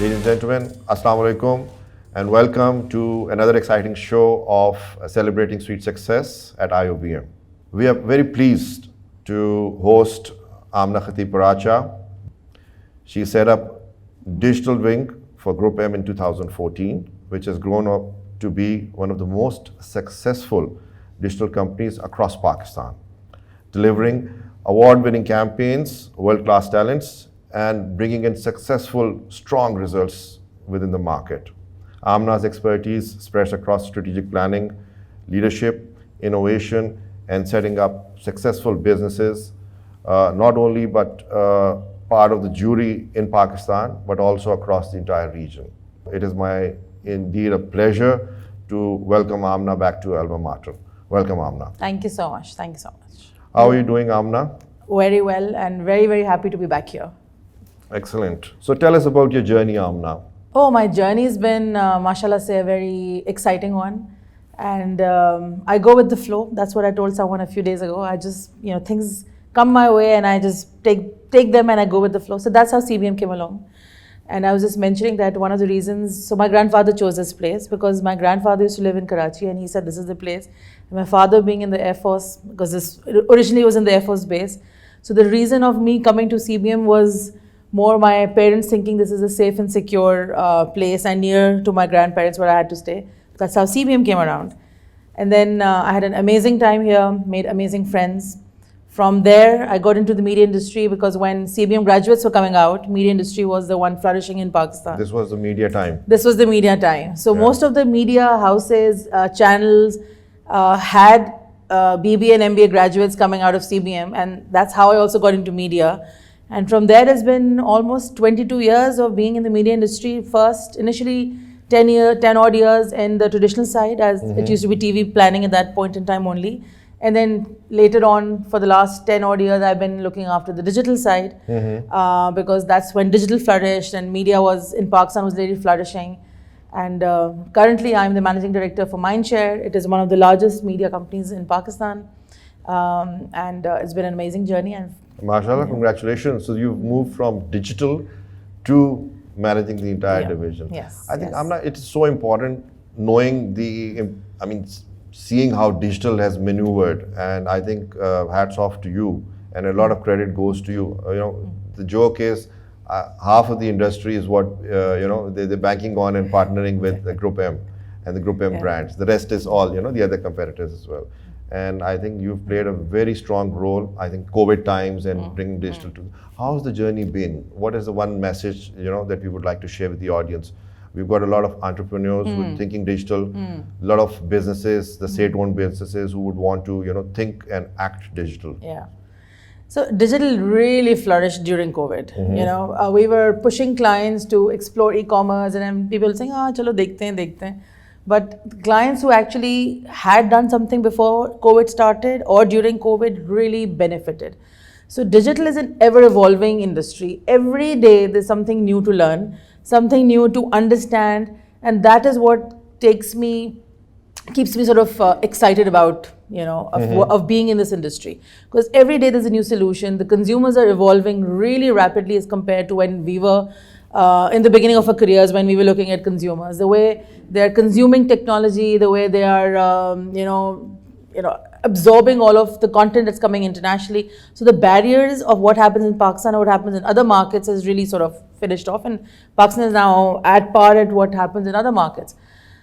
Ladies and gentlemen, Assalamu alaikum and welcome to another exciting show of celebrating sweet success at IoBM. We are very pleased to host Amna Khatib-Paracha. She set up digital wing for Group M in 2014, which has grown up to be one of the most successful digital companies across Pakistan, delivering award-winning campaigns, world-class talents, and bringing in successful, strong results within the market. Amna's expertise spreads across strategic planning, leadership, innovation, and setting up successful businesses, not only but part of the jury in Pakistan, but also across the entire region. It is indeed a pleasure to welcome Amna back to Alma Mater. Welcome, Amna. Thank you so much. Thank you so much. How are you doing, Amna? Very well and very, very happy to be back here. Excellent. So tell us about your journey, Amna. Oh, my journey has been, mashallah, say, a very exciting one. And I go with the flow. That's what I told someone a few days ago. I just, things come my way and I just take them and I go with the flow. So that's how CBM came along. And I was just mentioning that one of the reasons, so my grandfather chose this place because my grandfather used to live in Karachi and he said this is the place. And my father being in the Air Force, because this originally was in the Air Force base. So the reason of me coming to CBM was more my parents thinking this is a safe and secure place and near to my grandparents where I had to stay. That's how CBM came around. And then I had an amazing time here, made amazing friends. From there, I got into the media industry because when CBM graduates were coming out, media industry was the one flourishing in Pakistan. This was the media time. This was the media time. So most of the media houses, channels had BBA and MBA graduates coming out of CBM, and that's how I also got into media. And from there, it's been almost 22 years of being in the media industry. First, initially 10 odd years in the traditional side, as it used to be TV planning at that point in time only. And then later on, for the last 10 odd years, I've been looking after the digital side because that's when digital flourished and media was in Pakistan was really flourishing. And currently, I'm the managing director for Mindshare. It is one of the largest media companies in Pakistan. And it's been an amazing journey. And MashaAllah, congratulations. So you've moved from digital to managing the entire division. Yes. I think, Amna, it's so important knowing seeing how digital has maneuvered. And I think hats off to you and a lot of credit goes to you. The joke is half of the industry is what, they're banking on and partnering with the Group M and the Group M brands. The rest is all, the other competitors as well. And I think you've played a very strong role, I think COVID times and bringing digital to. How's the journey been? What is the one message, that we would like to share with the audience? We've got a lot of entrepreneurs who are thinking digital, a lot of businesses, the state-owned businesses who would want to, think and act digital. Yeah. So digital really flourished during COVID. We were pushing clients to explore e-commerce and then people saying, chalo dekhte hain. But clients who actually had done something before COVID started or during COVID really benefited. So digital is an ever-evolving industry. Every day there's something new to learn, something new to understand, and that is what keeps me sort of excited about, of being in this industry. Because every day there's a new solution. The consumers are evolving really rapidly as compared to when we were in the beginning of our careers when we were looking at consumers, the way they're consuming technology, the way they are, absorbing all of the content that's coming internationally. So the barriers of what happens in Pakistan or what happens in other markets has really sort of finished off, and Pakistan is now at par at what happens in other markets.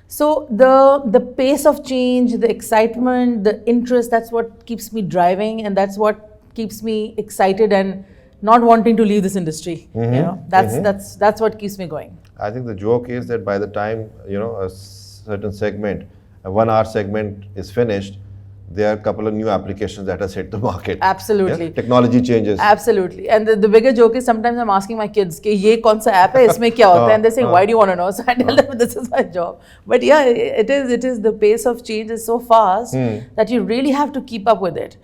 So the pace of change, the excitement, the interest, that's what keeps me driving, and that's what keeps me excited and not wanting to leave this industry. That's what keeps me going. I think the joke is that by the time a certain segment, a 1 hour segment is finished, there are a couple of new applications that has hit the market. Absolutely. Yeah? Technology changes. Absolutely. And the bigger joke is sometimes I'm asking my kids, "Ke ye kaun sa app hai? Isme kya hota hai?" And they're saying, "Why do you want to know?" So I tell them, "This is my job." But yeah, it is. The pace of change is so fast that you really have to keep up with it.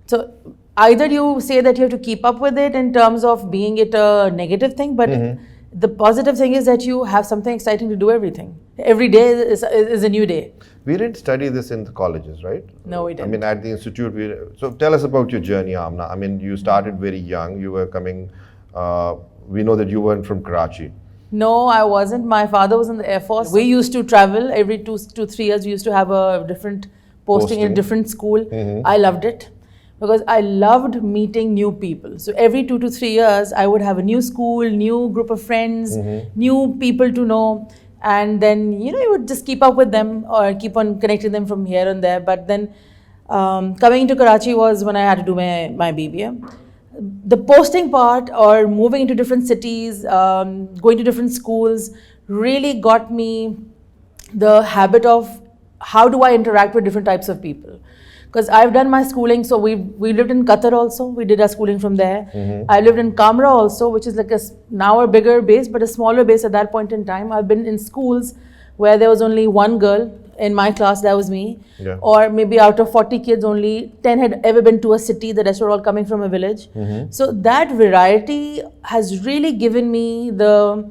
So either you say that you have to keep up with it in terms of being it a negative thing, but the positive thing is that you have something exciting to do everything. Every day is a new day. We didn't study this in the colleges, right? No, we didn't. At the institute, so tell us about your journey, Amna. You started very young. You were coming, we know that you weren't from Karachi. No, I wasn't. My father was in the Air Force. We used to travel every 3 years. We used to have a different posting in a different school. I loved it because I loved meeting new people. So every 2 to 3 years, I would have a new school, new group of friends, new people to know. And then, you would just keep up with them or keep on connecting them from here and there. But then coming to Karachi was when I had to do my BBA. The posting part or moving into different cities, going to different schools really got me the habit of how do I interact with different types of people. Because I've done my schooling, so we lived in Qatar also. We did our schooling from there. I lived in Kamra also, which is like now a bigger base, but a smaller base at that point in time. I've been in schools where there was only one girl in my class, that was me. Yeah. Or maybe out of 40 kids, only 10 had ever been to a city. The rest were all coming from a village. So that variety has really given me the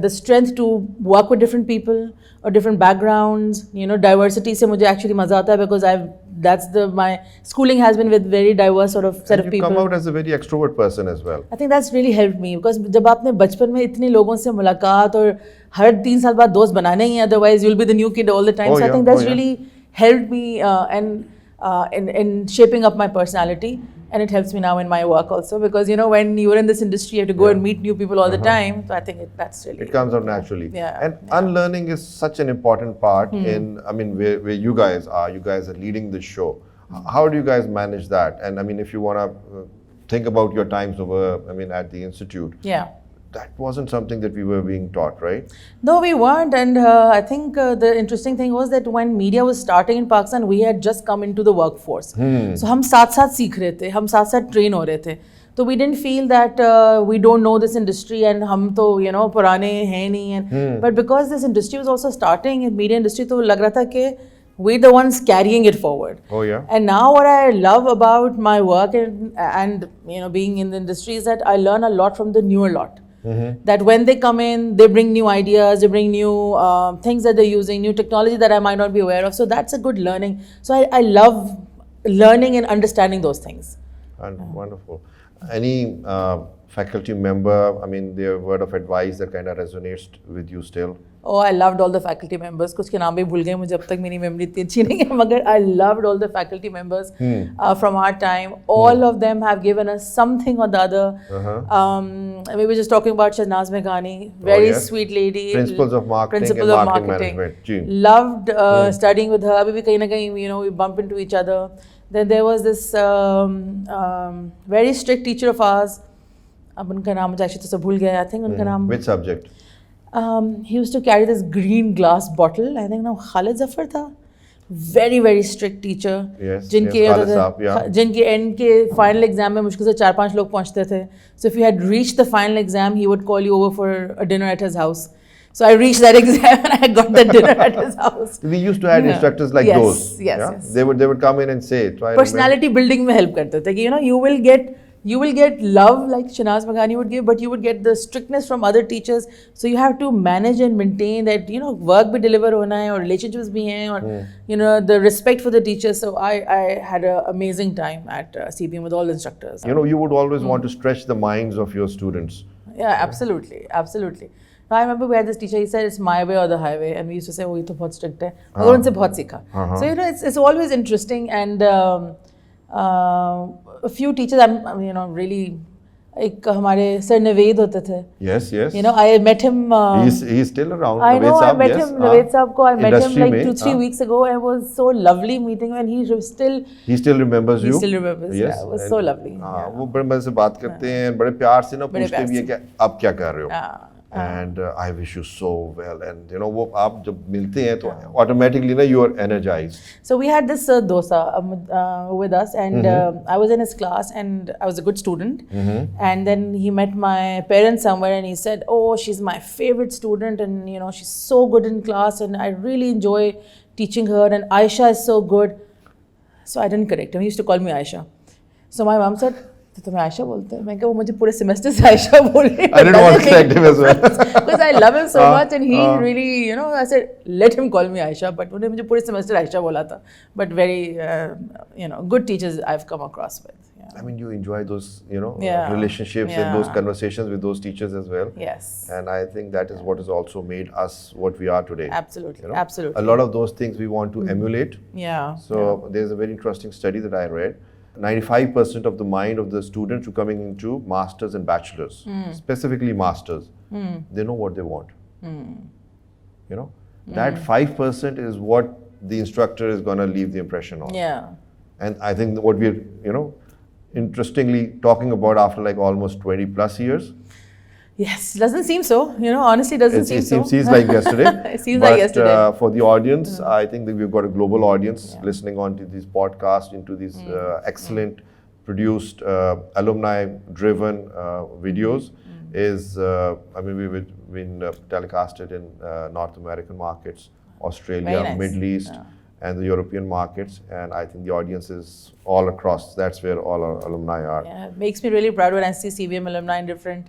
strength to work with different people or different backgrounds. Diversity se mujhe actually maza aata hai because my schooling has been with very diverse sort of set of people. You come out as a very extrovert person as well. I think that's really helped me because जब आपने बचपन में इतने लोगों से मुलाकात और हर 3 साल बाद दोस्त बनाने ही हैं, otherwise you'll be the new kid all the time. So I think that's really helped me in shaping up my personality. And it helps me now in my work also because, when you're in this industry, you have to go and meet new people all the time. So I think that's really... It comes out naturally. Yeah. And unlearning is such an important part where you guys are leading the show. How do you guys manage that? And if you want to think about your times over, at the institute. Yeah. That wasn't something that we were being taught, right? No, we weren't. And I think the interesting thing was that when media was starting in Pakistan, we had just come into the workforce. So हम साथ-साथ सीख रहे थे, हम साथ-साथ train हो रहे थे. So we didn't feel that we don't know this industry and हम तो पुराने हैं नहीं. But because this industry was also starting in media industry, तो लग रहा था कि we're the ones carrying it forward. Oh yeah. And now what I love about my work and being in the industry is that I learn a lot from the newer lot. That when they come in, they bring new ideas, they bring new things that they're using, new technology that I might not be aware of. So that's a good learning. So I love learning and understanding those things. And wonderful. Any faculty member, their word of advice that kind of resonates with you still? Oh, I loved all the faculty members. कुछ के नाम भी भूल गए मुझे अब तक मेरी memory इतनी अच्छी नहीं है मगर I loved all the faculty members from our time. All of them have given us something or the other. We were just talking about Shahnaz Meghani, very sweet lady. Principles of marketing management. Loved studying with her. अभी भी कहीं ना कहीं we bump into each other. Then there was this very strict teacher of ours. अब उनका नाम मुझे actually तो सब भूल गया. I think उनका नाम. Which subject? He used to carry this green glass bottle. I think now Khalid Zafar tha. Very, very strict teacher. Yes, जिनके end के final exam में मुश्किल से 4-5 लोग पहुंचते थे. So if you had reached the final exam, he would call you over for a dinner at his house. So I reached that exam and I got that dinner at his house. We used to have instructors like those. Yes. They would come in and say. Personality building में help करते थे कि you will get love like Shahnaz Meghani would give, but you would get the strictness from other teachers. So you have to manage and maintain that, work be deliver hona hai, or relationships bhi hain, or, the respect for the teachers. So I had an amazing time at CBM with all the instructors. You would always want to stretch the minds of your students. Yeah, absolutely. I remember we had this teacher, he said, it's my way or the highway. And we used to say, oh, ye to bahut strict hai. Aur unse bahut sikha. So, it's always interesting. And a few teachers, really, एक हमारे sir Naved होते थे. Yes. I met him. He's still around. I know. I met him. Naved Saab ko. I met him like 2-3 weeks ago. And it was so lovely meeting him. And he still remembers you. He still remembers. Yes. Yeah, it was so lovely. वो बड़े मजे से बात करते हैं, बड़े प्यार से ना पूछते भी हैं कि आप क्या कर रहे हो. And I wish you so well. And वो आप जब मिलते हैं तो automatically ना you are energized. So we had this dosa with us, and I was in his class, and I was a good student. And then he met my parents somewhere, and he said, "Oh, she's my favorite student, and she's so good in class, and I really enjoy teaching her. And Aisha is so good." So I didn't correct him. He used to call me Aisha. So my mom said, तो तुम्हें आयशा बोलते हैं? मैं कहा वो मुझे पूरे semester से आयशा बोल रही है. I didn't want to correct him as well. Because I love him so much and he really, you know, I said, let him call me Aisha. But उन्होंने मुझे पूरे सेमेस्टर आयशा बोला था. But very, you know, good teachers I've come across with. Yeah. I mean, you enjoy those, you know, Yeah. relationships and those conversations with those teachers as well. Yes. And I think that is what has also made us what we are today. Absolutely. You know? Absolutely. A lot of those things we want to emulate. Yeah. So there's a very interesting study that I read. 95% of the mind of the students who are coming into masters and bachelors, specifically masters, they know what they want. You know, that 5% is what the instructor is going to leave the impression on. Yeah. And I think what we're, you know, interestingly talking about after like almost 20 plus years. Yes, doesn't seem so. You know, honestly, doesn't seem so. It seems like yesterday. It seems like yesterday. But for the audience, I think that we've got a global audience listening on to these podcasts, into these excellent produced, alumni-driven videos. I mean, we've been telecasted in North American markets, Australia, Very nice. Middle East, and the European markets. And I think the audience is all across. That's where all our alumni are. Yeah, it makes me really proud when I see CBM alumni in different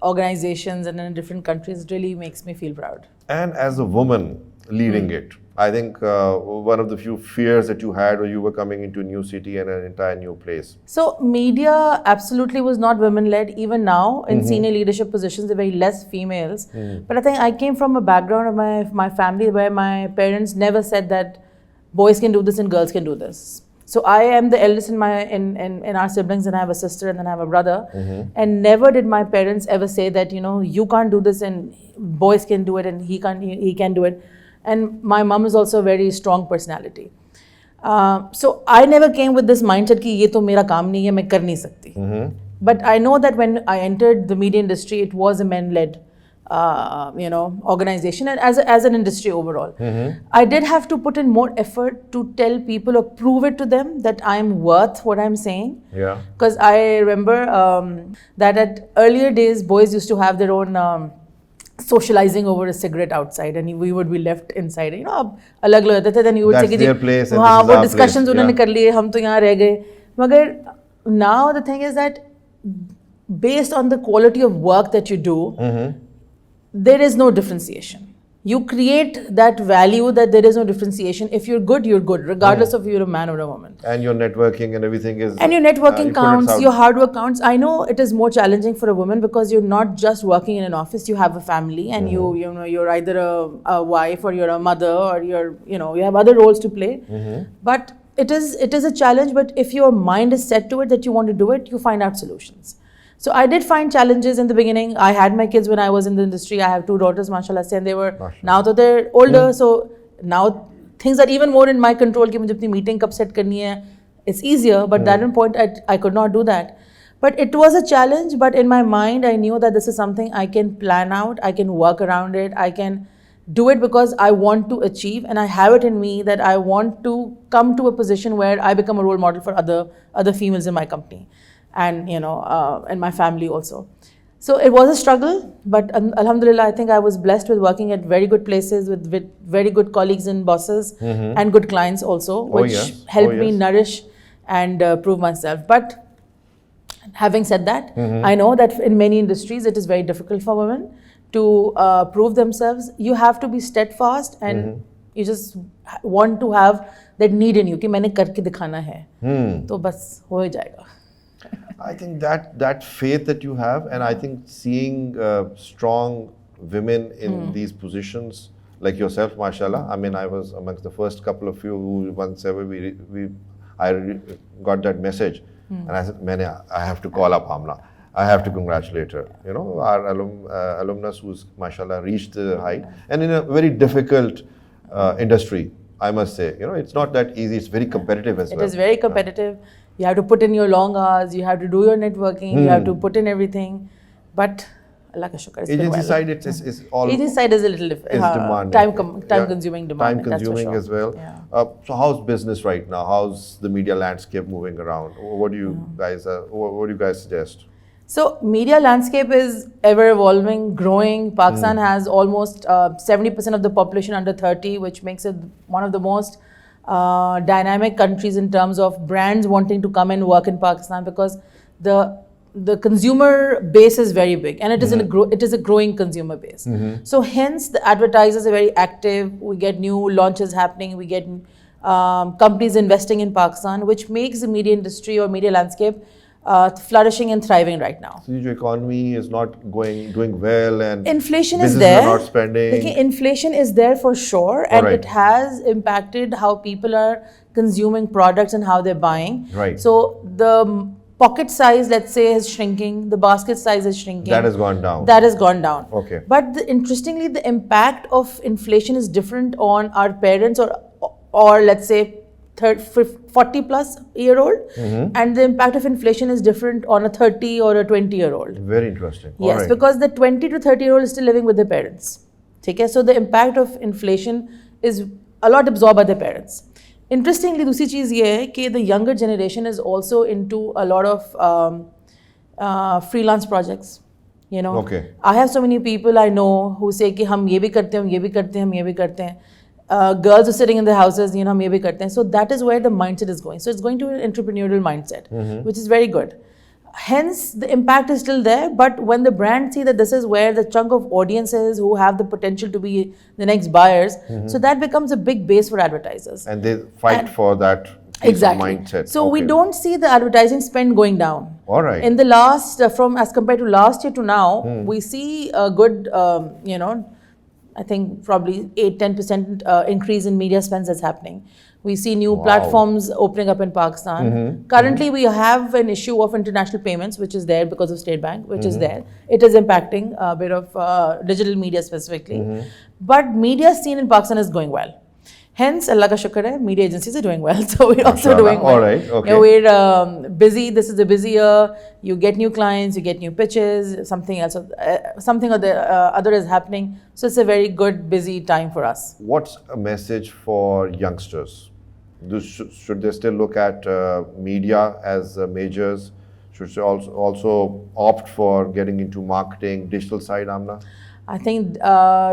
organizations and in different countries. It really makes me feel proud. And as a woman leading it, I think one of the few fears that you had when you were coming into a new city and an entire new place. So media absolutely was not women-led. Even now in senior leadership positions, there are very less females. But I think I came from a background of my family where my parents never said that boys can do this and girls can do this. So I am the eldest in our siblings, and I have a sister and then I have a brother. And never did my parents ever say that, you know, you can't do this and boys can do it and he can do it. And my mom is also a very strong personality. So I never came with this mindset कि ये तो मेरा काम नहीं है, मैं कर नहीं सकती. But I know that when I entered the media industry, it was a men-led you know, organization and as an industry overall. I did have to put in more effort to tell people or prove it to them that I'm worth what I'm saying. Yeah. Because I remember that at earlier days, boys used to have their own socializing over a cigarette outside and we would be left inside. You know, अलग लोग रहते थे, then you would That's say their place and हाँ this is वो our discussions place. उन्होंने कर लिए, हम तो यहाँ रह गए. मगर now the thing is that based on the quality of work that you do, there is no differentiation. You create that value that there is no differentiation. If you're good, regardless of if you're a man or a woman. And your networking and everything is... And your networking you put it counts, out. your hard work counts. I know it is more challenging for a woman because you're not just working in an office, you have a family and you know, you're either a wife or you're a mother or you have other roles to play. But it is a challenge, but if your mind is set to it that you want to do it, you find out solutions. So I did find challenges in the beginning. I had my kids when I was in the industry. I have 2 daughters, mashallah, and they were, now that they're older, so now things are even more in my control कि मुझे अपनी meeting कब set करनी है. It's easier, but at that point I could not do that. But it was a challenge, but in my mind I knew that this is something I can plan out, I can work around it, I can do it because I want to achieve and I have it in me that I want to come to a position where I become a role model for other females in my company. And and my family also. So it was a struggle, but alhamdulillah, I think I was blessed with working at very good places with very good colleagues and bosses and good clients also, which helped me nourish and prove myself. But having said that, I know that in many industries it is very difficult for women to prove themselves. You have to be steadfast and you just want to have that need in you कि मैंने करके दिखाना है, तो बस हो ही जाएगा. I think that faith that you have, and I think seeing strong women in these positions like yourself, mashallah. I mean, I was amongst the first couple of you who once ever I got that message, and I said, I have to call up Amna. I have to congratulate her. You know, our alumnus who's mashallah reached the height, and in a very difficult industry, I must say. You know, it's not that easy. It's very competitive as well. It is very competitive. You have to put in your long hours, you have to do your networking, you have to put in everything. But Allah ka shukr, it's agency side, it's all... Agency side is a little different. Time-consuming, demanding. Time-consuming as well. Yeah. So how's business right now? How's the media landscape moving around? What do you guys suggest? So media landscape is ever evolving, growing. Pakistan has almost 70% of the population under 30, which makes it one of the most dynamic countries in terms of brands wanting to come and work in Pakistan, because the consumer base is very big, and it is it is a growing consumer base. So hence the advertisers are very active. We get new launches happening. We get companies investing in Pakistan, which makes the media industry or media landscape flourishing and thriving right now. So your economy is not doing well, and inflation is businesses there. are not spending. Inflation is there for sure, and it has impacted how people are consuming products and how they're buying. Right. So the pocket size, let's say, is shrinking. The basket size is shrinking. That has gone down. That has gone down. Okay. But interestingly, the impact of inflation is different on our parents or let's say 40 plus year old, and the impact of inflation is different on a 30 or a 20-year-old. Very interesting. Yes, because the 20 to 30-year-old is still living with their parents. Okay? So the impact of inflation is a lot absorbed by their parents. Interestingly, दूसरी चीज़ ये है कि the younger generation is also into a lot of freelance projects. You know, I have so many people I know who say कि हम ये भी करते हैं, हम ये भी करते हैं, हम ये भी करते हैं. Girls are sitting in their houses, you know, हम ये भी करते हैं. So that is where the mindset is going. So it's going to an entrepreneurial mindset, which is very good. Hence, the impact is still there, but when the brands see that this is where the chunk of audiences who have the potential to be the next buyers, so that becomes a big base for advertisers. And they fight for that mindset. So we don't see the advertising spend going down. All right. In the last, as compared to last year to now, we see a good, I think probably 8-10% increase in media spends that's happening. We see new platforms opening up in Pakistan. Currently, we have an issue of international payments, which is there because of State Bank, which is there. It is impacting a bit of digital media specifically. But media scene in Pakistan is going well. Hence, Allah ka shukr hai, media agencies are doing well. So we're also doing well. All right, okay. We're busy. This is a busy year. You get new clients, you get new pitches, something else, something or the other is happening. So it's a very good, busy time for us. What's a message for youngsters? Should they still look at media as majors? Should they also opt for getting into marketing, digital side, Amna? I think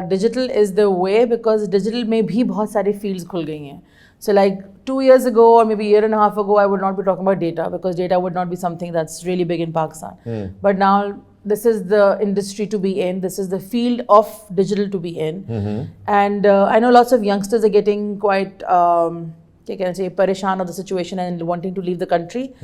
digital is the way, because digital में भी बहुत सारे fields खुल गई हैं. So like 2 years ago or maybe a year and a half ago, I would not be talking about data, because data would not be something that's really big in Pakistan. But now this is the industry to be in. This is the field of digital to be in. And I know lots of youngsters are getting quite, pareshan of the situation and wanting to leave the country.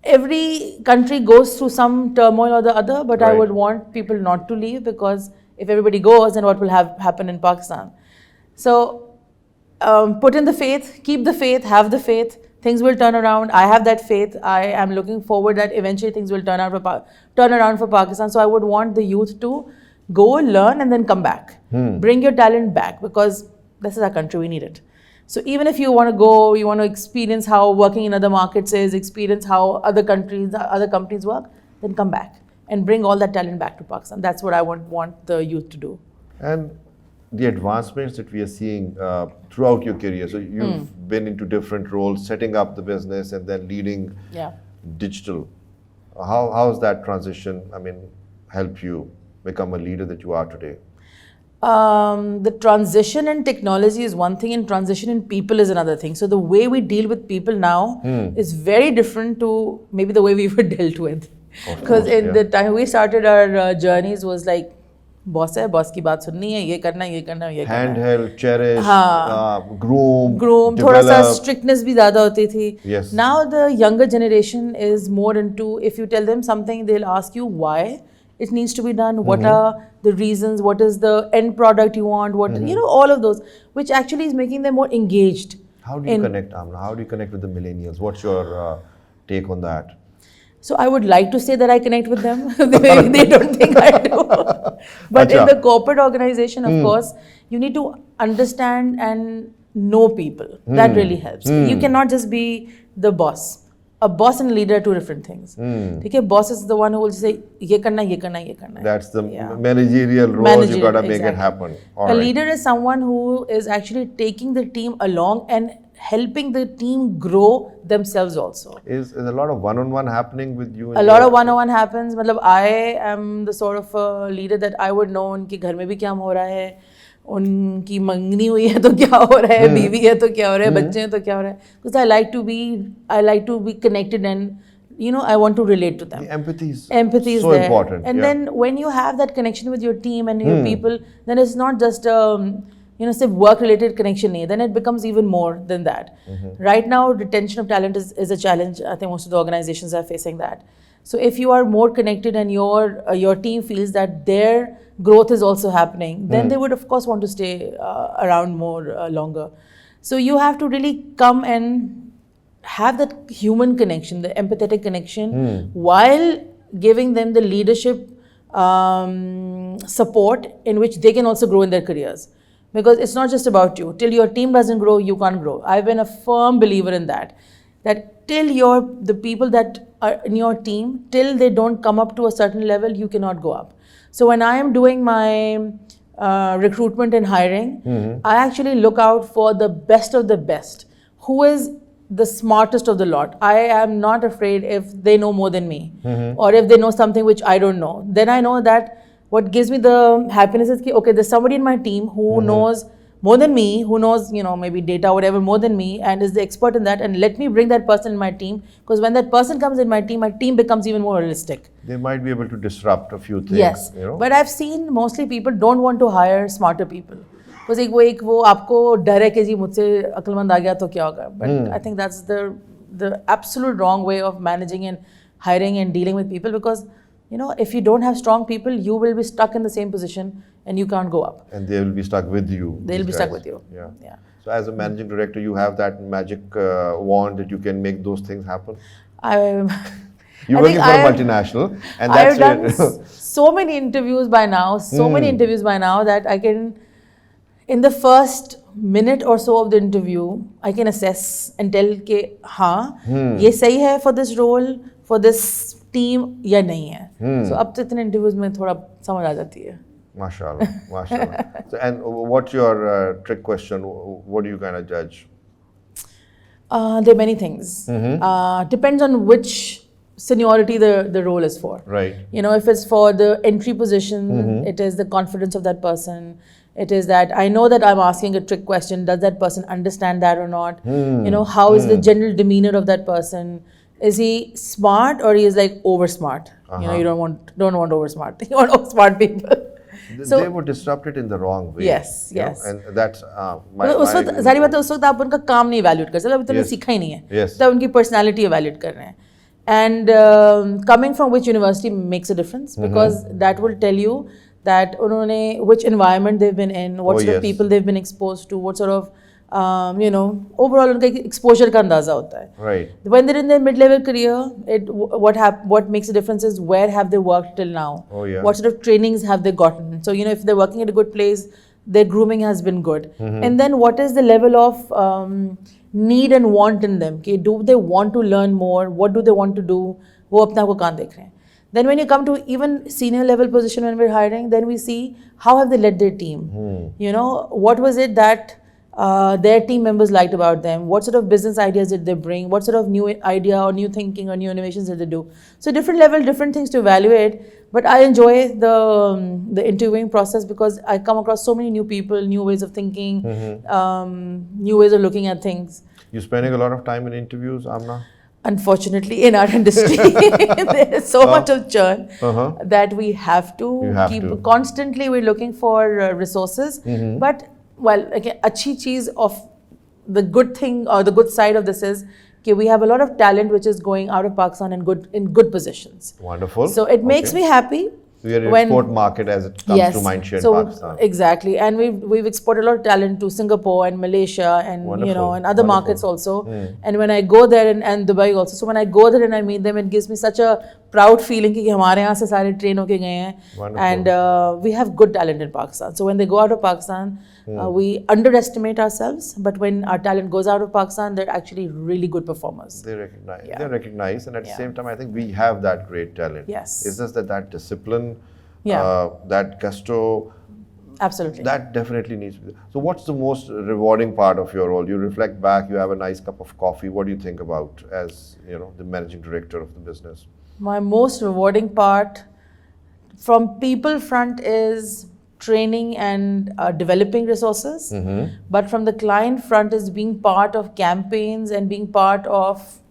Every country goes through some turmoil or the other, but I would want people not to leave, because if everybody goes, then what will happen in Pakistan? So put in the faith, keep the faith, have the faith. Things will turn around. I have that faith. I am looking forward that eventually things will turn around for Pakistan. So I would want the youth to go, learn, and then come back. Bring your talent back, because this is our country. We need it. So even if you want to go, you want to experience how working in other markets is, experience how other companies work, then come back and bring all that talent back to Pakistan. That's what I want the youth to do. And the advancements that we are seeing throughout your career, so you've been into different roles, setting up the business and then leading digital. How has that transition, helped you become a leader that you are today? The transition in technology is one thing, and transition in people is another thing. So the way we deal with people now is very different to maybe the way we were dealt with. Because the time we started our journeys was like, boss hai, boss ki baat sunni hai, ye karna, ye karna, ye karna. Handheld, cherish, groom, thoda sa strictness bhi zyada hoti thi. Yes. Now the younger generation is more into, if you tell them something, they'll ask you why it needs to be done, what are the reasons, what is the end product you want, what all of those, which actually is making them more engaged. How do you connect, Amna? How do you connect with the millennials? What's your take on that? So I would like to say that I connect with them. They don't think I do. But in the corporate organization, of course, you need to understand and know people. That really helps. You cannot just be the boss. A boss and a leader are two different things. Okay, boss is the one who will say, ye karna, ye karna, ye karna. That's the managerial role, you got to make it happen. A leader is someone who is actually taking the team along and helping the team grow themselves also. Is a lot of one-on-one happening with you? A lot of one-on-one happens. I am the sort of leader that I would know उनके घर में भी क्या हो रहा है, उनकी मंगनी हुई है तो क्या हो रहा है, बीवी है तो क्या हो रहा है, बच्चे हैं तो क्या हो रहा है. Because I like to be connected and I want to relate to them. The empathy is So there. Important. And then when you have that connection with your team and your people, then it's not just say work-related connection. Then it becomes even more than that. Right now, retention of talent is a challenge. I think most of the organizations are facing that. So if you are more connected and your team feels that their growth is also happening, then they would of course want to stay around more longer. So you have to really come and have that human connection, the empathetic connection, while giving them the leadership support in which they can also grow in their careers. Because it's not just about you. Till your team doesn't grow, you can't grow. I've been a firm believer in that. That till the people that are in your team, till they don't come up to a certain level, you cannot go up. So when I am doing my recruitment and hiring, I actually look out for the best of the best. Who is the smartest of the lot? I am not afraid if they know more than me, or if they know something which I don't know. Then I know that what gives me the happiness is, okay, there's somebody in my team who knows more than me, who knows, maybe data, whatever, more than me, and is the expert in that, and let me bring that person in my team, because when that person comes in my team becomes even more realistic. They might be able to disrupt a few things. Yes, but I've seen mostly people don't want to hire smarter people. Because वो आपको डर है कि जी मुझसे अक्लमंद आ गया तो क्या होगा. But I think that's the absolute wrong way of managing and hiring and dealing with people, because if you don't have strong people, you will be stuck in the same position and you can't go up. And they will be stuck with you. They'll be stuck with you. Yeah. So as a managing director, you have that magic wand that you can make those things happen? You're working for a multinational, and that's I've done so many interviews by now, that I can, in the first minute or so of the interview, I can assess and tell कि हाँ ये सही है for this role, for this team या नहीं है. So अब तो इतने interviews में थोड़ा समझ आ जाती है. Mashallah, mashallah. So, and what's your trick question? What do you kind of judge? There are many things. Depends on which seniority the role is for. Right. If it's for the entry position, it is the confidence of that person. It is that I know that I'm asking a trick question. Does that person understand that or not? How is the general demeanor of that person? Is he smart or he is like over smart? You don't want over smart. You want over smart people. They would disrupt it in the wrong way. Yes. And that's my सारी बातें उस वक्त आप उनका काम नहीं evaluate कर सकते, अभी तूने सीखा ही नहीं है, तब उनकी personality evaluate कर रहे हैं. And coming from which university makes a difference, because that will tell you that उन्होंने which environment they've been in, what sort of people they've been exposed to, what sort of overall उनका exposure का अंदाजा होता है. Right. When they're in their mid-level career, what makes a difference is where have they worked till now? What sort of trainings have they gotten? So if they're working at a good place, their grooming has been good. And then what is the level of need and want in them? Do they want to learn more? What do they want to do? वो अपने आप को कहाँ देख रहे हैं? Then when you come to even senior level position when we're hiring, then we see how have they led their team? What was it that their team members liked about them? What sort of business ideas did they bring? What sort of new idea or new thinking or new innovations did they do? So different level, different things to evaluate. But I enjoy the interviewing process because I come across so many new people, new ways of thinking, new ways of looking at things. You're spending a lot of time in interviews, Amna? Unfortunately, in our industry, there is so much of churn that we have to keep constantly. We're looking for resources, but again, अच्छी चीज of the good thing or the good side of this is that we have a lot of talent which is going out of Pakistan in good positions. Wonderful. So it makes me happy. We are an export market as it comes to Mindshare Pakistan. Exactly, and we've exported a lot of talent to Singapore and Malaysia and and other markets also. And when I go there and Dubai also, so when I go there and I meet them, it gives me such a proud feeling कि हमारे यहाँ से सारे train होके गए हैं. And we have good talent in Pakistan. So when they go out of Pakistan, we underestimate ourselves, but when our talent goes out of Pakistan, they're actually really good performers. They recognize, and at the same time, I think we have that great talent. Yes. It's just that discipline, that gusto. Absolutely. That definitely needs to be. So what's the most rewarding part of your role? You reflect back, you have a nice cup of coffee. What do you think about as the managing director of the business? My most rewarding part from people front is training and developing resources, but from the client front is being part of campaigns and being part of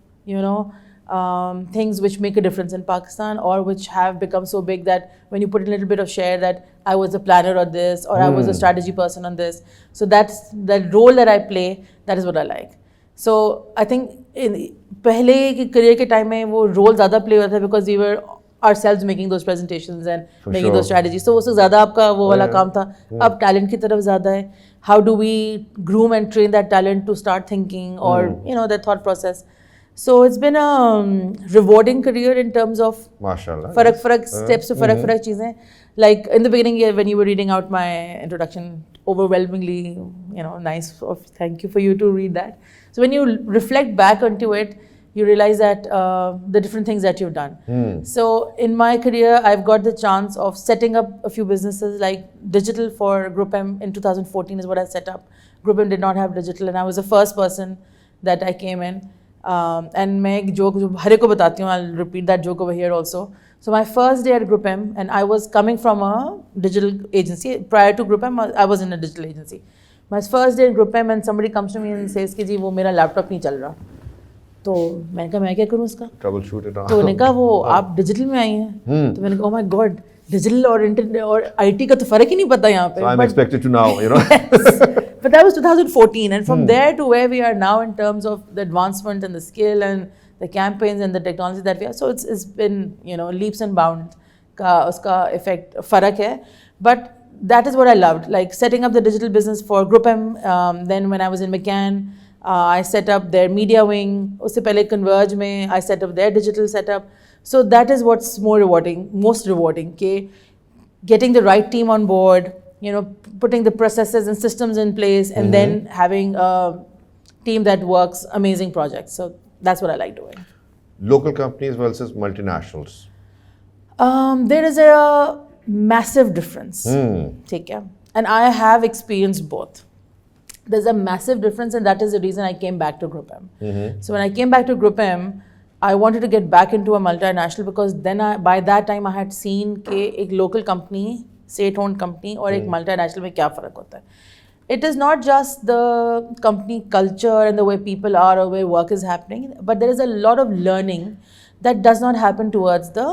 things which make a difference in Pakistan or which have become so big that when you put a little bit of share that I was a planner on this or I was a strategy person on this. So that's the role that I play, that is what I like. So I think in पहले के career के time में वो role ज़्यादा play होता था because we were ourselves making those presentations and making those strategies. So उससे ज़्यादा आपका वो वाला काम था. अब talent की तरफ ज़्यादा है. How do we groom and train that talent to start thinking or their thought process? So it's been a rewarding career in terms of Mashallah, फरक steps to फरक चीज़ें. Like in the beginning, when you were reading out my introduction, overwhelmingly, nice. Thank you for you to read that. So when you reflect back onto it, you realize that the different things that you've done. So in my career, I've got the chance of setting up a few businesses like digital for Group M in 2014 is what I set up. Group M did not have digital and I was the first person that I came in. And मैं एक joke जो हर एक को बताती हूँ, I'll repeat that joke over here also. So my first day at Group M, and I was coming from a digital agency. Prior to Group M, I was in a digital agency. My first day at Group M, and somebody comes to me and says कि जी वो मेरा laptop नहीं चल रहा. तो मैंने कहा मैं क्या करूँ उसका? Trouble shoot it. तो उन्होंने कहा वो आप डिजिटल में आई हैं. तो मैंने कहा oh my god, डिजिटल और इंटरनेट और आईटी का तो फर्क ही नहीं पता यहाँ पे. So I'm expected to know, Yes. But that was 2014, and from there to where we are now in terms of the advancement and the skill and the campaigns and the technology that we have. So it's been leaps and bounds का उसका effect फर्क है. But that is what I loved, like setting up the digital business for Group M. Then when I was in McCann, I set up their media wing. उससे पहले Converge में I set up their digital setup. So that is what's most rewarding. Okay, getting the right team on board. Putting the processes and systems in place, and then having a team that works amazing projects. So that's what I like doing. Local companies versus multinationals. There is a massive difference. Take care. And I have experienced both. There's a massive difference, and that is the reason I came back to Group M. So when I came back to Group M, I wanted to get back into a multinational because then by that time I had seen कि एक local company, state-owned company और एक multinational में क्या फ़र्क होता है. It is not just the company culture and the way people are or the way work is happening, but there is a lot of learning that does not happen towards the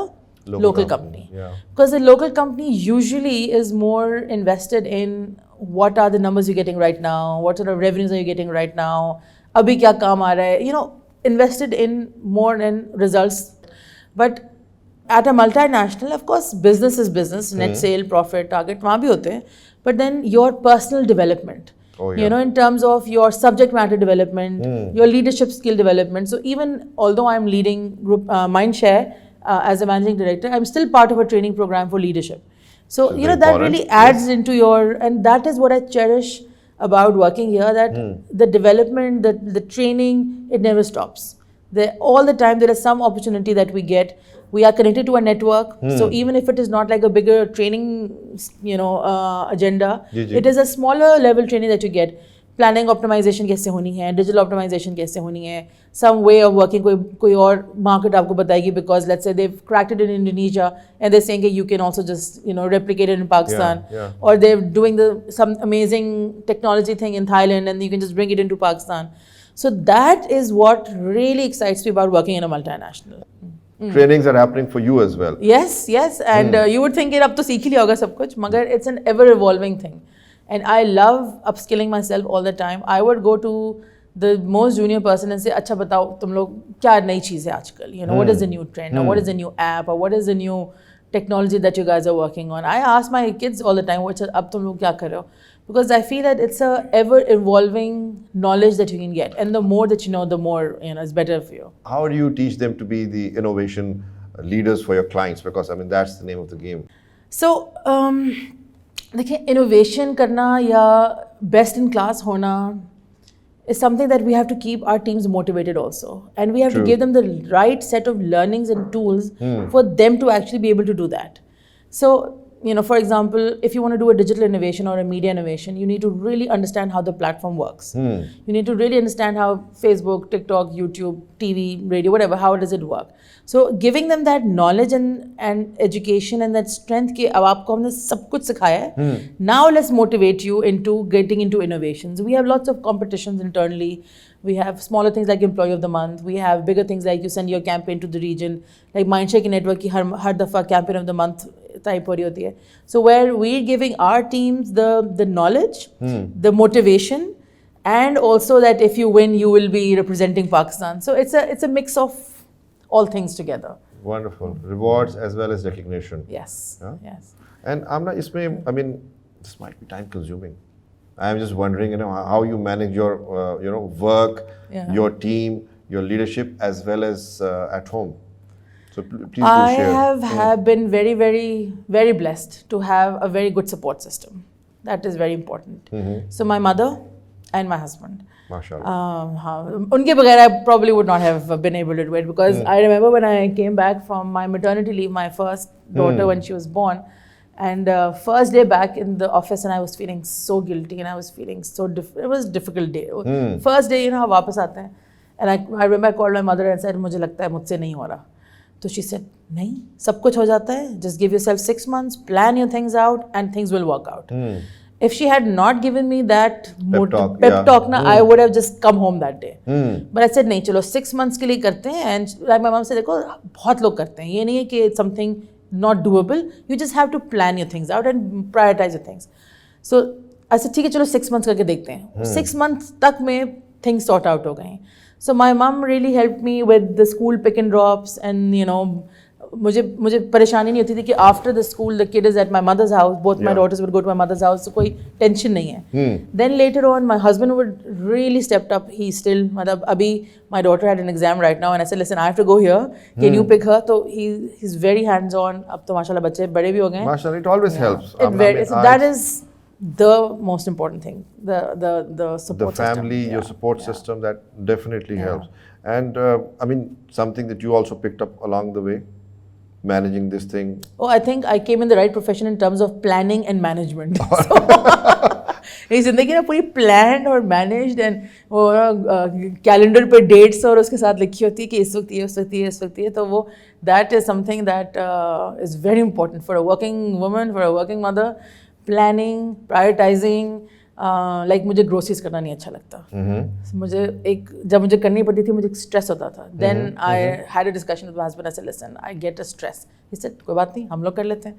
local company. Yeah. Because the local company usually is more invested in what are the numbers you're getting right now, what sort of revenues are you getting right now, अभी क्या काम आ रहा है, invested in more in results. But at a multinational, of course, business is business, net sale, profit, target, वहाँ भी होते हैं. But then your personal development, in terms of your subject matter development, your leadership skill development. So even although I'm leading group Mindshare as a managing director, I'm still part of a training program for leadership. So that really adds into and that is what I cherish about working here, that the development, the training, it never stops. All the time there is some opportunity that we get. We are connected to a network, so even if it is not like a bigger training, agenda, it is a smaller level training that you get. Planning optimization कैसे होनी है, digital optimization कैसे होनी है, some way of working कोई और market आपको बताएगी because let's say they've cracked it in Indonesia and they're saying that you can also just replicate it in Pakistan, or they're doing some amazing technology thing in Thailand and you can just bring it into Pakistan. So that is what really excites me about working in a multinational. Trainings are happening for you as well. Yes, and you would think अब तो सीख ही लिया होगा सब कुछ, मगर it's an ever evolving thing. And I love upskilling myself all the time. I would go to the most junior person and say, अच्छा बताओ तुम लोग क्या नई चीज़ है आजकल? What is the new trend? Or what is the new app? Or what is the new technology that you guys are working on? I ask my kids all the time, अब तुम लोग क्या कर रहे हो? Because I feel that it's a ever evolving knowledge that you can get, and the more that you know, the more it's better for you. How do you teach them to be the innovation leaders for your clients? Because that's the name of the game. So देखिए, innovation करना या best in class होना is something that we have to keep our teams motivated also, and we have to give them the right set of learnings and tools for them to actually be able to do that. So for example, if you want to do a digital innovation or a media innovation, you need to really understand how the platform works. You need to really understand how Facebook, TikTok, YouTube, TV, radio, whatever, how does it work? So giving them that knowledge and education and that strength कि अब आपको हमने सब कुछ सिखाया है. Now let's motivate you into getting into innovations. We have lots of competitions internally We have smaller things like Employee of the Month. We have bigger things like you send your campaign to the region. Like Mindshare ki network ki har dafa campaign of the month type ho rahi hoti hai. So where we're giving our teams the knowledge, the motivation, and also that if you win, you will be representing Pakistan. So it's a mix of all things together. Wonderful. Rewards as well as recognition. Yes. Yeah? Yes. And Amna, this might be time consuming. I'm just wondering, how you manage your, work, your team, your leadership, as well as at home. So please do share. I have been very, very, very blessed to have a very good support system. That is very important. So my mother and my husband. MashaAllah. Unke bagair I probably would not have been able to do it, because I remember when I came back from my maternity leave, my first daughter when she was born, and first day back in the office, and I was feeling so guilty, and I was feeling so it was a difficult day. First day, वापस आते हैं, and I remember I called my mother and said, मुझे लगता है मुझसे नहीं हो रहा. So she said, नहीं, सब कुछ हो जाता है. Just give yourself 6 months, plan your things out, and things will work out. If she had not given me that pep talk, I would have just come home that day. But I said, नहीं, चलो 6 months के लिए करते हैं. And like my mom said, देखो बहुत लोग करते हैं. ये नहीं है कि it's something not doable. You just have to plan your things out and prioritize your things. So I said, ठीक है, चलो 6 months करके देखते हैं. 6 months तक में things sort out हो गए. So my mom really helped me with the school pick and drops, and मुझे परेशानी नहीं होती थी कि after the school the kid is at my mother's house. Both my daughters would go to my mother's house, so कोई tension नहीं है. Then later on my husband would really stepped up. He still, मतलब अभी my daughter had an exam right now, and I said, listen, I have to go here. Can you pick her? So he's very hands on. अब तो माशाल्लाह बच्चे बड़े भी हो गए. Mashallah, it always helps. That is the most important thing. The support the family, system. your support system, that definitely helps. And something that you also picked up along the way, managing this thing. Oh, I think I came in the right profession in terms of planning and management. मेरी जिंदगी ना पूरी planned और managed, and वो calendar पे dates और उसके साथ लिखी होती है कि इस वक्त ये, उस वक्त ये, इस वक्त ये. तो वो that is something that is very important for a working woman, for a working mother. Planning, prioritizing. Like मुझे groceries करना नहीं अच्छा लगता. जब मुझे करनी पड़ती थी मुझे stress होता था. Then I had a discussion with my husband. I said, listen, I get a stress. He said, कोई बात नहीं, हम लोग कर लेते हैं.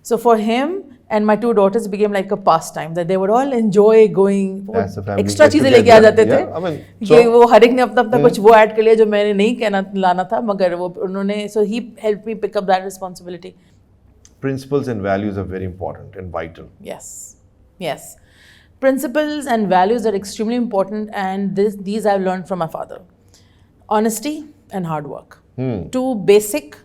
So for him and my 2 daughters became like a pastime that they would all enjoy going. Extra चीजें लेके आ जाते थे. कि वो हर एक ने अपना कुछ वो ऐड कर लिया जो मैंने नहीं लाना था, मगर वो उन्होंने. So he helped me pick up that responsibility. Principles and values are very important and vital. Yes. Principles and values are extremely important, and these I've learned from my father. Honesty and hard work. 2 basic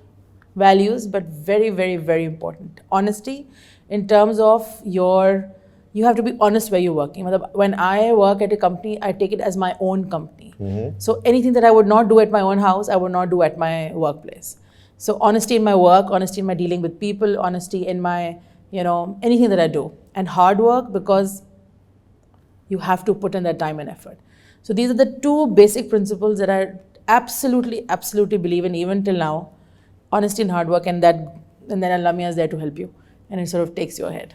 values, but very, very, very important. Honesty in terms of you have to be honest where you're working. When I work at a company, I take it as my own company. So anything that I would not do at my own house, I would not do at my workplace. So honesty in my work, honesty in my dealing with people, honesty in my, anything that I do. And hard work, because you have to put in that time and effort. So these are the 2 basic principles that I absolutely, absolutely believe in even till now. Honesty and hard work, and then Alumni is there to help you, and it sort of takes you ahead.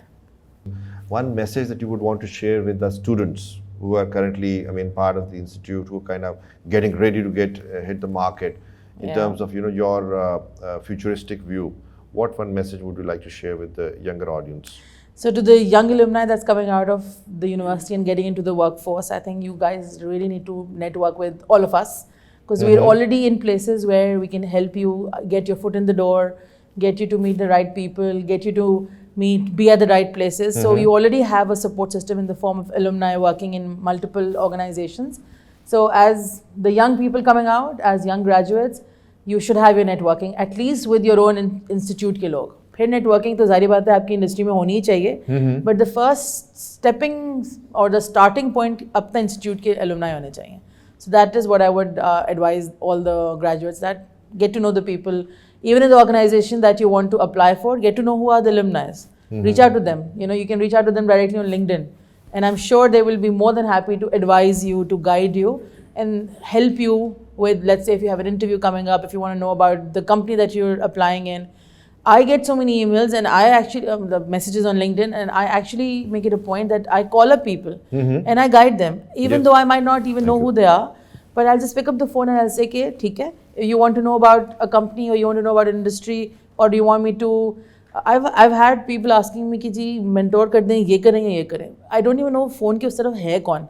One message that you would want to share with the students who are currently, part of the institute, who are kind of getting ready to hit the market in terms of, your futuristic view. What one message would you like to share with the younger audience? So to the young alumni that's coming out of the university and getting into the workforce, I think you guys really need to network with all of us, because we're already in places where we can help you get your foot in the door, get you to meet the right people, get you to be at the right places. So you already have a support system in the form of alumni working in multiple organizations. So as the young people coming out, as young graduates, you should have your networking, at least with your own institute के लोग. फिर networking तो जारी बात है आपकी industry में होनी ही चाहिए, but the first stepping or the starting point अपना institute के alumni होने चाहिए. So that is what I would advise all the graduates, that get to know the people, even in the organization that you want to apply for, get to know who are the alumni. Reach out to them. You can reach out to them directly on LinkedIn, and I'm sure they will be more than happy to advise you, to guide you, and help you with, let's say if you have an interview coming up, if you want to know about the company that you're applying in. I get so many emails, and I actually, the messages on LinkedIn, and I actually make it a point that I call up people and I guide them, even though I might not even know who they are. but I'll just pick up the phone and I'll say, okay, theek hai, you want to know about a company or you want to know about an industry, or do you want me to, I've had people asking me कि जी mentor कर दें, ये करें या ये करें. I don't even know phone के उस तरफ है कौन.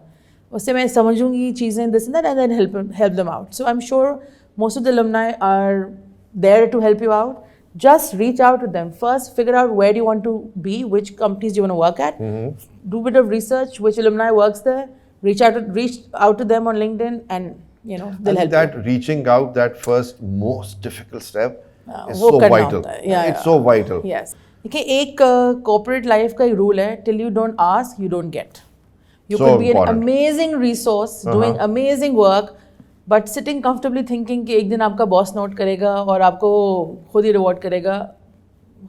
उससे मैं समझूंगी चीज़ें this and that, and then help them out. So I'm sure most of the alumni are there to help you out. Just reach out to them. First, figure out where do you want to be, which companies do you want to work at. Do a bit of research, which alumni works there. Reach out to them on LinkedIn, and they'll help that you. Reaching out, that first most difficult step is वो so करना vital. होता है. Yeah, It's so vital. Yes. देखिए एक corporate life का एक rule है, till you don't ask, you don't get. You So could be important. an amazing resource, doing amazing work, but sitting comfortably thinking कि एक दिन आपका boss note करेगा और आपको खुद ही reward करेगा.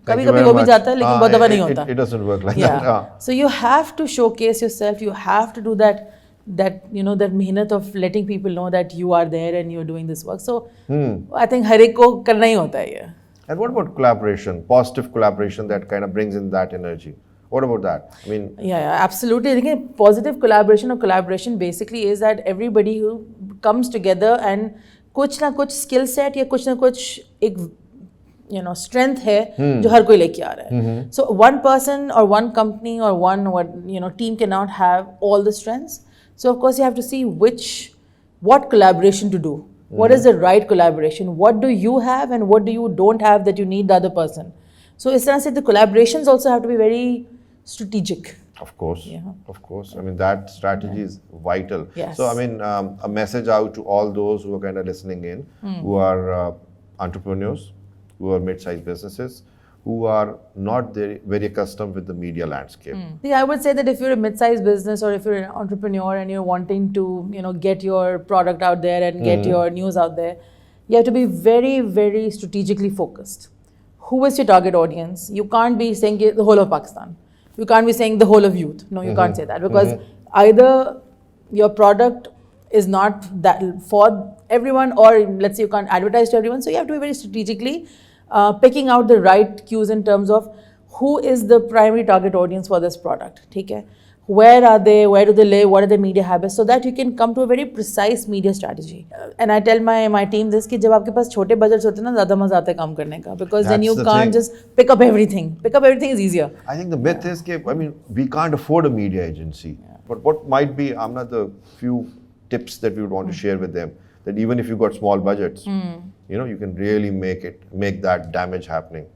कभी कभी हो भी जाता है, लेकिन बहुत दफा नहीं होता. It doesn't work like Yeah. that. So you have to showcase yourself. You have to do that mehnat of letting people know that you are there and you're doing this work. So I think हर एक को करना ही होता है ये. And what about collaboration, positive collaboration that kind of brings in that energy? What about that? I mean, Yeah, absolutely. Again, positive collaboration or collaboration basically is that everybody who comes together and कुछ ना कुछ skill set या कुछ ना कुछ एक strength है जो हर कोई लेके आ रहा है. So one person or one company or one team cannot have all the strengths. So of course you have to see what collaboration to do. What is the right collaboration? What do you have and what do you don't have that you need the other person? So इस तरह से the collaborations also have to be very strategic. of course, Yeah. of course. I mean, that strategy is vital. Yes. So, I mean, a message out to all those who are kind of listening in, who are entrepreneurs, who are mid-sized businesses, who are not very accustomed with the media landscape. Yeah, I would say that if you're a mid-sized business or if you're an entrepreneur and you're wanting to, get your product out there and get your news out there, you have to be very, very strategically focused. Who is your target audience? You can't be saying the whole of Pakistan. You can't be saying the whole of youth. No, you can't say that, because either your product is not that for everyone, or let's say you can't advertise to everyone. So you have to be very strategically picking out the right cues in terms of who is the primary target audience for this product. Okay? Where are they? Where do they live? What are their media habits? So that you can come to a very precise media strategy. And I tell my team this कि जब आपके पास छोटे budgets होते हैं ना, ज़्यादा मज़ा आता है काम करने का, because then you can't just pick up everything. Pick up everything is easier. I think the myth is that, I mean, we can't afford a media agency. But what might be, Amna, the few tips that we would want to share with them, that even if you've got small budgets, you can really make that damage happening.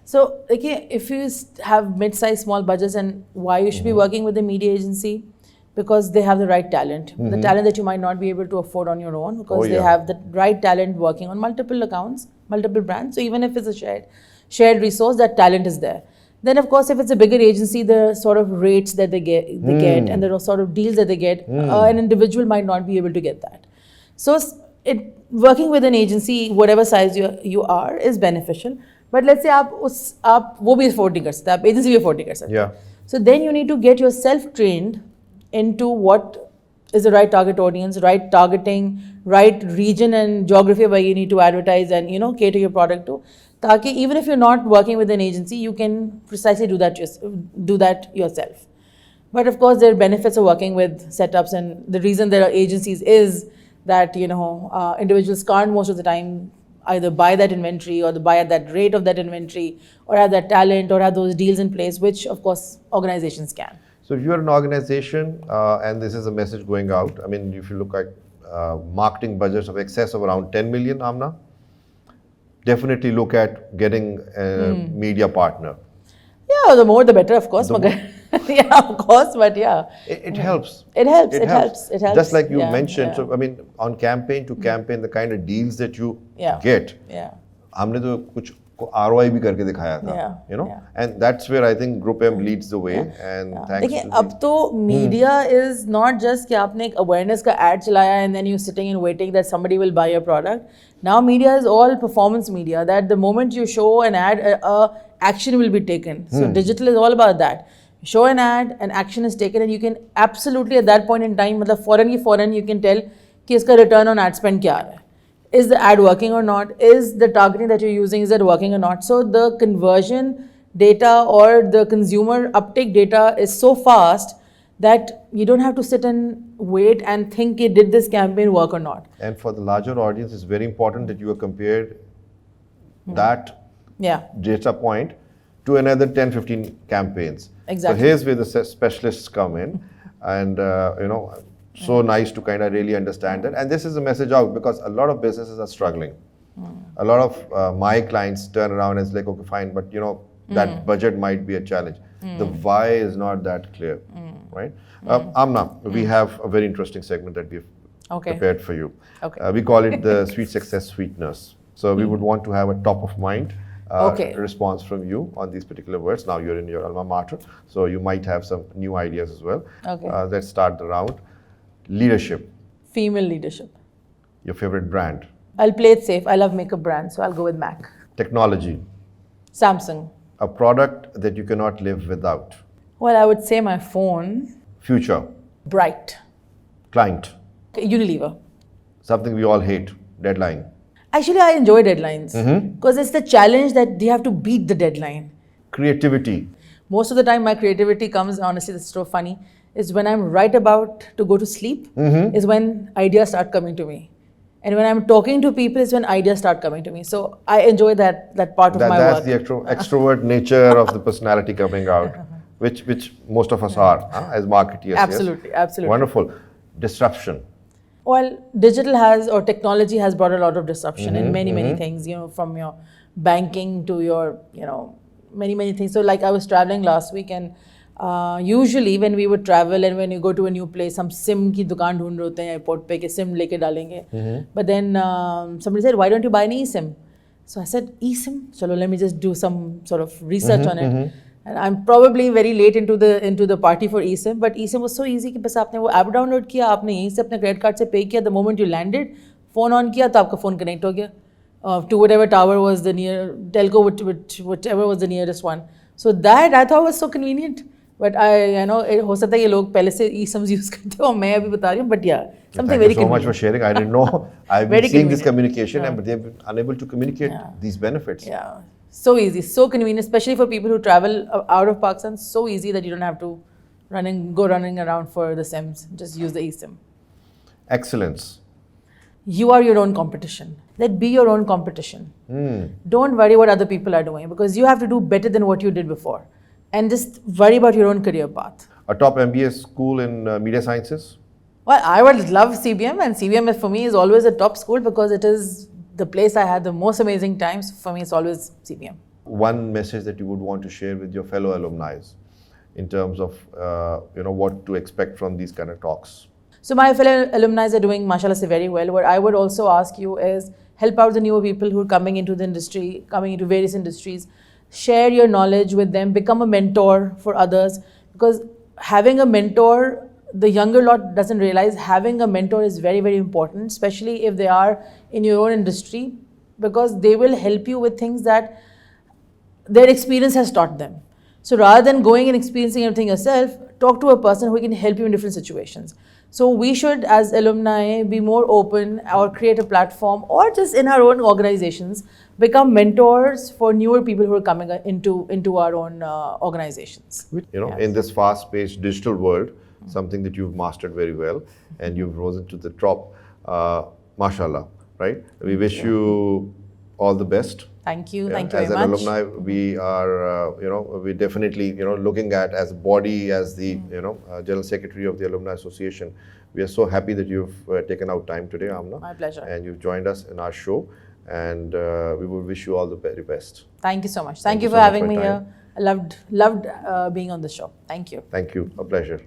So, okay, if you have mid-sized small budgets, and why you should be working with a media agency, because they have the right talent, the talent that you might not be able to afford on your own, because they have the right talent working on multiple accounts, multiple brands. So even if it's a shared resource, that talent is there. Then of course, if it's a bigger agency, the sort of rates that they get, and the sort of deals that they get, an individual might not be able to get that. So working with an agency, whatever size you are, is beneficial. But let's say आप वो भी afford नहीं कर सकते, आप agency भी afford नहीं कर सकते. Yeah. So then you need to get yourself trained into what is the right target audience, right targeting, right region and geography where you need to advertise and cater your product to. ताकि even if you're not working with an agency, you can precisely do that yourself. But of course, there are benefits of working with setups, and the reason there are agencies is that individuals can't most of the time either buy that inventory or buy at that rate of that inventory, or have that talent, or have those deals in place, which of course organizations can. So if you're an organization, and this is a message going out, I mean, if you look at marketing budgets of excess of around 10 million, Amna, definitely look at getting a media partner. Yeah, the more the better, of course. Yeah, of course, but yeah. It helps. It helps. Just like you mentioned, so I mean, on campaign to campaign, the kind of deals that you get, हमने तो कुछ ROI भी करके दिखाया था, and that's where I think Group M leads the way. And thanks. देखिए, अब तो media is not just कि आपने एक awareness का ad चलाया and then you're sitting and waiting that somebody will buy your product. Now media is all performance media, that the moment you show an ad, action will be taken. So digital is all about that. Show an ad, an action is taken, and you can absolutely at that point in time, मतलब फौरन you can tell कि इसका return on ad spend क्या आ रहा है. Is the ad working or not? Is the targeting that you're using, is it working or not? So the conversion data or the consumer uptake data is so fast that you don't have to sit and wait and think, did this campaign work or not? And for the larger audience, it's very important that you are compared that data point to another 10, 15 campaigns. Exactly. So here's where the specialists come in, and so nice to kind of really understand that. And this is a message out because a lot of businesses are struggling. A lot of my clients turn around and it's like, okay, fine, but that budget might be a challenge. The why is not that clear, right? Amna, we have a very interesting segment that we've prepared for you. We call it the Sweet Success Sweeteners. So we would want to have a top of mind response from you on these particular words. Now you're in your alma mater, so you might have some new ideas as well. Let's start the round. Leadership. Female leadership. Your favorite brand. I'll play it safe. I love makeup brands, so I'll go with MAC. Technology. Samsung. A product that you cannot live without. Well, I would say my phone. Future. Bright. Client. Unilever. Something we all hate. Deadline. Actually, I enjoy deadlines because it's the challenge that you have to beat the deadline. Creativity. Most of the time, my creativity comes, honestly, it's so funny, is when I'm right about to go to sleep, is when ideas start coming to me. And when I'm talking to people is when ideas start coming to me. So I enjoy that part of my work. That's the extrovert nature of the personality coming out, which most of us are as marketeers. Absolutely, yes? absolutely. Wonderful. Disruption. Well, digital or technology has brought a lot of disruption in many things, from your banking to your, many things. So like I was traveling last week, and usually when we would travel and when you go to a new place, हम SIM की दुकान ढूंढ रहे होते हैं airport पे कि SIM लेके डालेंगे. But then somebody said, why don't you buy an eSIM? So I said, eSIM? Chalo, let me just do some sort of research on it. And I'm probably very late into the party for eSIM, but eSIM was so easy कि बस आपने वो app download किया, आपने यहीं से अपने credit card से pay किया, the moment you landed, phone on किया तो आपका phone connect हो गया to whatever tower was the telco, whichever was the nearest one. So that I thought was so convenient. But हो सकता है ये लोग पहले से eSIMs use करते हो, मैं अभी बता रही हूँ, but yeah, something very convenient. Thank you so much for sharing. I didn't know. I've been seeing this communication, but they've been unable to communicate these benefits. Yeah. So easy, so convenient, especially for people who travel out of Pakistan. So easy that you don't have to go running around for the SIMs. Just use the eSIM. Excellence. You are your own competition. Be your own competition. Don't worry what other people are doing because you have to do better than what you did before. And just worry about your own career path. A top MBA school in media sciences? Well, I would love CBM, and CBM for me is always a top school because it is the place I had the most amazing times. For me, it's always CBM. One message that you would want to share with your fellow alumni in terms of what to expect from these kind of talks? So my fellow alumni are doing, mashallah, very well. What I would also ask you is help out the newer people who are coming into the industry, coming into various industries. Share your knowledge with them. Become a mentor for others, because having a mentor, the younger lot doesn't realize having a mentor is very, very important, especially if they are in your own industry, because they will help you with things that their experience has taught them. So rather than going and experiencing everything yourself, talk to a person who can help you in different situations. So we should, as alumni, be more open or create a platform, or just in our own organizations, become mentors for newer people who are coming into our own organizations. In this fast-paced digital world, something that you've mastered very well, and you've risen to the top, mashallah, right? We wish you all the best. Thank you. Thank you very much. As an alumni, we are, we definitely, looking at as body, as the, General Secretary of the Alumni Association. We are so happy that you've taken out time today, Amna. My pleasure. And you've joined us in our show. And we will wish you all the very best. Thank you so much. Thank you for having me here. I loved being on the show. Thank you. Thank you. A pleasure.